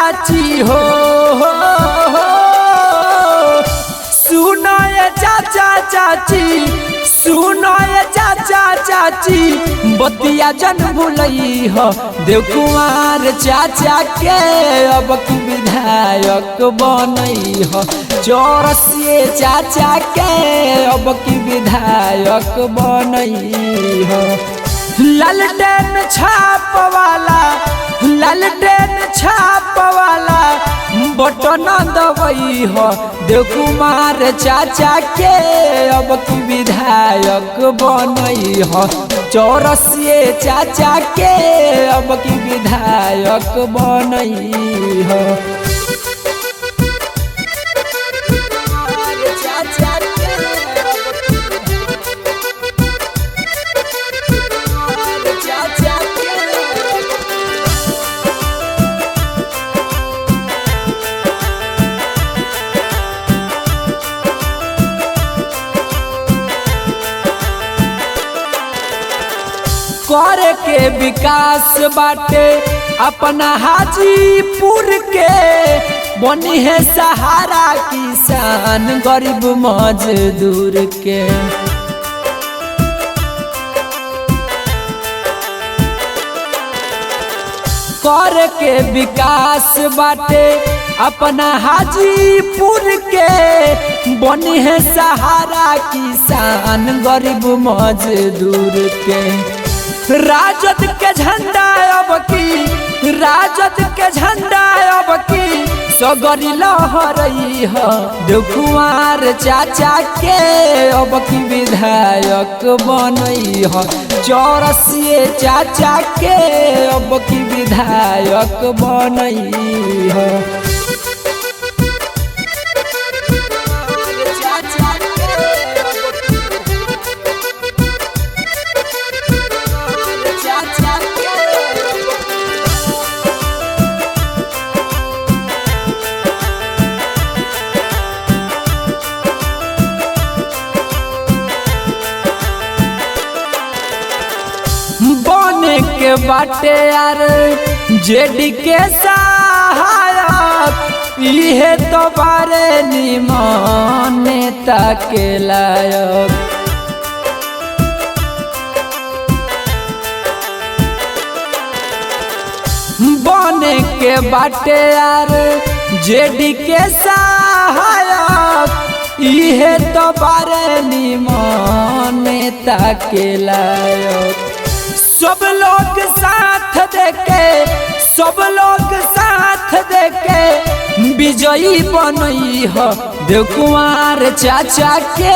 चाची हो, सुनो ये चाचा चाची, सुनो ये चाचा चाची, बतिया जन भूलई हो देव कुमार चाचा के अब की विधायक बनई हो। चौरसिए चाचा के अब की विधायक बनई हो। लालटेन छाप वाला, लालटेन छाप वाला बटन दबई हो देव कुमार चाचा के अब की विधायक बनई हो। चौरसिए चाचा के अब की विधायक बनई हो। करे के विकास बाटे अपना हाजीपुर के, बनी है सहारा किसान गरीब मजदूर के। करे के विकास बाटे अपना हाजीपुर के, बनी है सहारा किसान गरीब मजदूर के। राजद के झंडा अब की, राजद के झंडा अब की सगरी लहरई हो देव कुमार चाचा के अब की विधायक बनई हो। चौरसिए चाचा के अब की विधायक बनई हो। बने के बाटे यार जेडी के सहायक, इहे तो बारे निमन नेता के लायक। बने के बाटे यार जेडी के सहायक, इहे तो बारे निमन नेता के लायक। सब लोग साथ देके, सब लोग साथ देके विजयी बनई हो देव कुमार चाचा के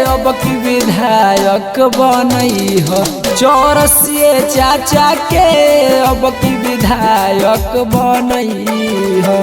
अब की विधायक बनई हो। चौरसिए चाचा के अब की विधायक बनई हो।